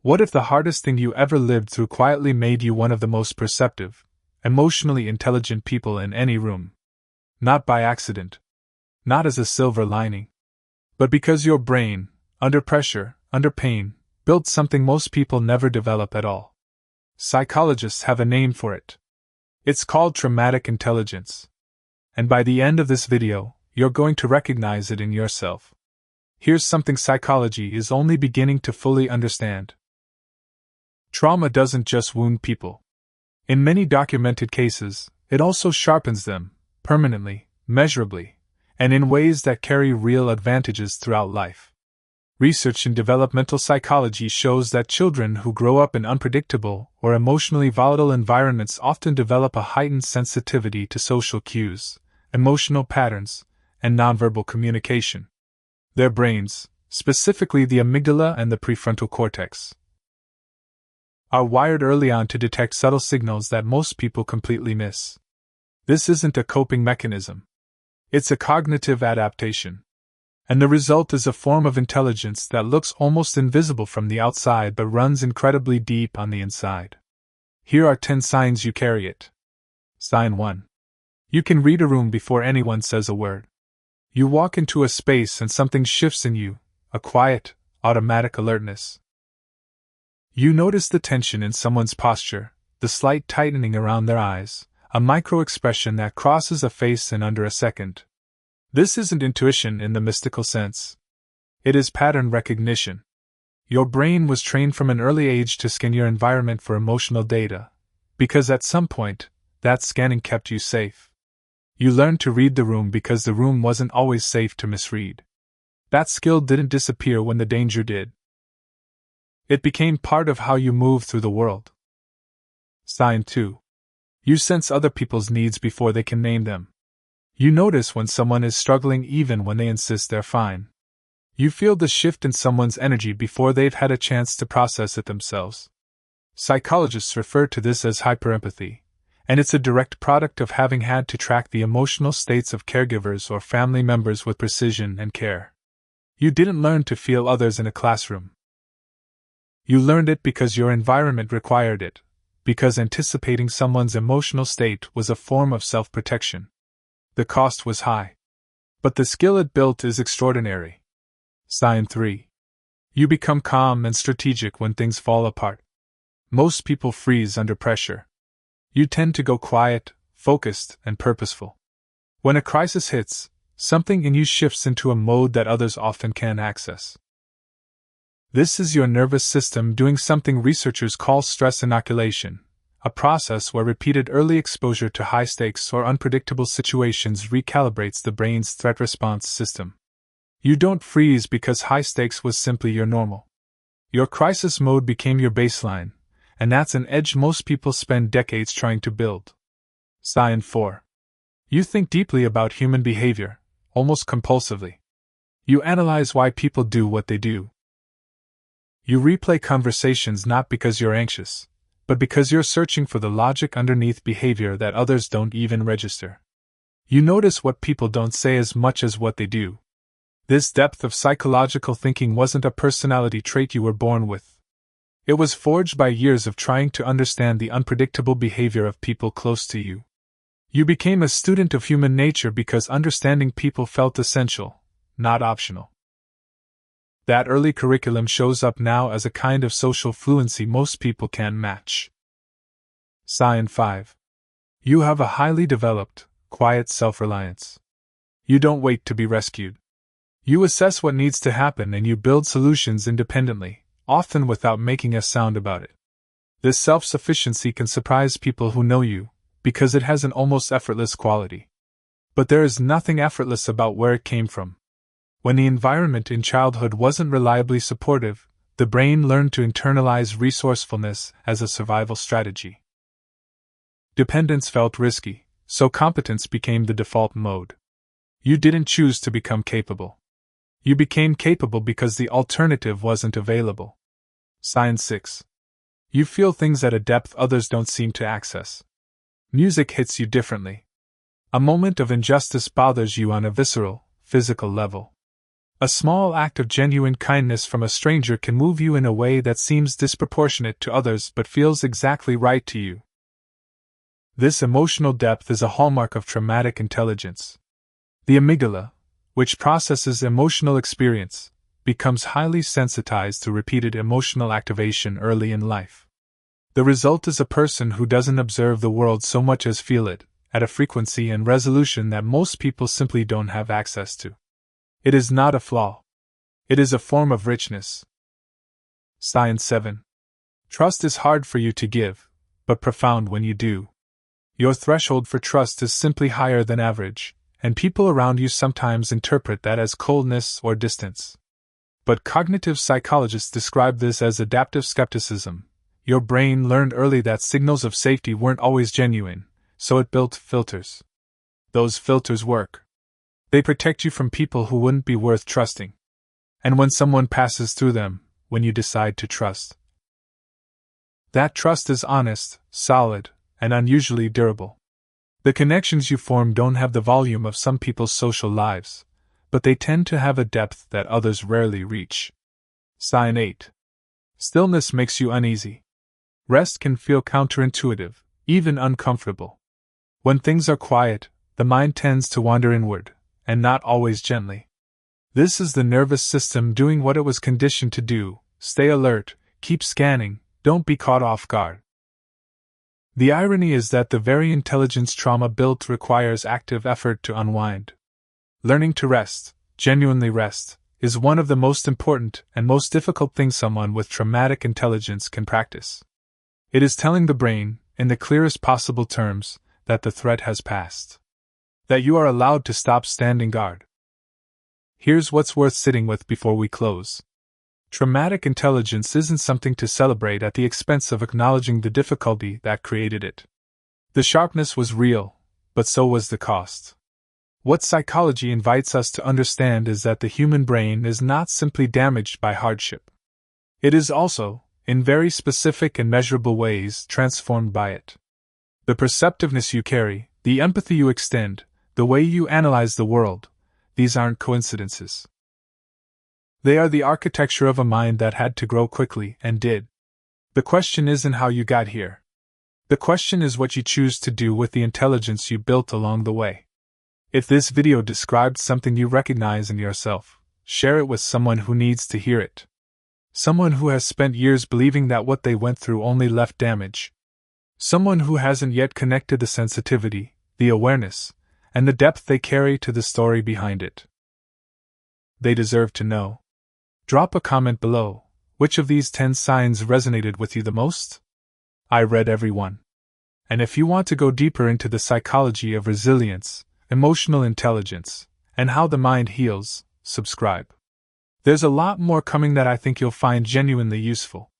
What if the hardest thing you ever lived through quietly made you one of the most perceptive, emotionally intelligent people in any room? Not by accident. Not as a silver lining. But because your brain, under pressure, under pain, built something most people never develop at all. Psychologists have a name for it. It's called traumatic intelligence. And by the end of this video, you're going to recognize it in yourself. Here's something psychology is only beginning to fully understand. Trauma doesn't just wound people. In many documented cases, it also sharpens them, permanently, measurably, and in ways that carry real advantages throughout life. Research in developmental psychology shows that children who grow up in unpredictable or emotionally volatile environments often develop a heightened sensitivity to social cues, emotional patterns, and nonverbal communication. Their brains, specifically the amygdala and the prefrontal cortex, are wired early on to detect subtle signals that most people completely miss. This isn't a coping mechanism. It's a cognitive adaptation. And the result is a form of intelligence that looks almost invisible from the outside but runs incredibly deep on the inside. Here are 10 signs you carry it. Sign 1. You can read a room before anyone says a word. You walk into a space and something shifts in you, a quiet, automatic alertness. You notice the tension in someone's posture, the slight tightening around their eyes, a micro-expression that crosses a face in under a second. This isn't intuition in the mystical sense. It is pattern recognition. Your brain was trained from an early age to scan your environment for emotional data, because at some point, that scanning kept you safe. You learned to read the room because the room wasn't always safe to misread. That skill didn't disappear when the danger did. It became part of how you move through the world. Sign 2. You sense other people's needs before they can name them. You notice when someone is struggling even when they insist they're fine. You feel the shift in someone's energy before they've had a chance to process it themselves. Psychologists refer to this as hyperempathy, and it's a direct product of having had to track the emotional states of caregivers or family members with precision and care. You didn't learn to feel others in a classroom. You learned it because your environment required it, because anticipating someone's emotional state was a form of self-protection. The cost was high. But the skill it built is extraordinary. Sign 3. You become calm and strategic when things fall apart. Most people freeze under pressure. You tend to go quiet, focused, and purposeful. When a crisis hits, something in you shifts into a mode that others often can't access. This is your nervous system doing something researchers call stress inoculation, a process where repeated early exposure to high-stakes or unpredictable situations recalibrates the brain's threat response system. You don't freeze because high stakes was simply your normal. Your crisis mode became your baseline, and that's an edge most people spend decades trying to build. Sign 4. You think deeply about human behavior, almost compulsively. You analyze why people do what they do. You replay conversations not because you're anxious, but because you're searching for the logic underneath behavior that others don't even register. You notice what people don't say as much as what they do. This depth of psychological thinking wasn't a personality trait you were born with. It was forged by years of trying to understand the unpredictable behavior of people close to you. You became a student of human nature because understanding people felt essential, not optional. That early curriculum shows up now as a kind of social fluency most people can't match. Sign 5. You have a highly developed, quiet self-reliance. You don't wait to be rescued. You assess what needs to happen and you build solutions independently, often without making a sound about it. This self-sufficiency can surprise people who know you, because it has an almost effortless quality. But there is nothing effortless about where it came from. When the environment in childhood wasn't reliably supportive, the brain learned to internalize resourcefulness as a survival strategy. Dependence felt risky, so competence became the default mode. You didn't choose to become capable. You became capable because the alternative wasn't available. Sign 6. You feel things at a depth others don't seem to access. Music hits you differently. A moment of injustice bothers you on a visceral, physical level. A small act of genuine kindness from a stranger can move you in a way that seems disproportionate to others but feels exactly right to you. This emotional depth is a hallmark of traumatic intelligence. The amygdala, which processes emotional experience, becomes highly sensitized to repeated emotional activation early in life. The result is a person who doesn't observe the world so much as feel it, at a frequency and resolution that most people simply don't have access to. It is not a flaw. It is a form of richness. Science 7. Trust is hard for you to give, but profound when you do. Your threshold for trust is simply higher than average, and people around you sometimes interpret that as coldness or distance. But cognitive psychologists describe this as adaptive skepticism. Your brain learned early that signals of safety weren't always genuine, so it built filters. Those filters work. They protect you from people who wouldn't be worth trusting. And when someone passes through them, when you decide to trust, that trust is honest, solid, and unusually durable. The connections you form don't have the volume of some people's social lives, but they tend to have a depth that others rarely reach. Sign 8. Stillness makes you uneasy. Rest can feel counterintuitive, even uncomfortable. When things are quiet, the mind tends to wander inward, and not always gently. This is the nervous system doing what it was conditioned to do: stay alert, keep scanning, don't be caught off guard. The irony is that the very intelligence trauma built requires active effort to unwind. Learning to rest, genuinely rest, is one of the most important and most difficult things someone with traumatic intelligence can practice. It is telling the brain, in the clearest possible terms, that the threat has passed. That you are allowed to stop standing guard. Here's what's worth sitting with before we close. Traumatic intelligence isn't something to celebrate at the expense of acknowledging the difficulty that created it. The sharpness was real, but so was the cost. What psychology invites us to understand is that the human brain is not simply damaged by hardship. It is also, in very specific and measurable ways, transformed by it. The perceptiveness you carry, the empathy you extend, the way you analyze the world, these aren't coincidences. They are the architecture of a mind that had to grow quickly, and did. The question isn't how you got here. The question is what you choose to do with the intelligence you built along the way. If this video described something you recognize in yourself, share it with someone who needs to hear it. Someone who has spent years believing that what they went through only left damage. Someone who hasn't yet connected the sensitivity, the awareness, and the depth they carry to the story behind it. They deserve to know. Drop a comment below. Which of these 10 signs resonated with you the most? I read every one. And if you want to go deeper into the psychology of resilience, emotional intelligence, and how the mind heals, subscribe. There's a lot more coming that I think you'll find genuinely useful.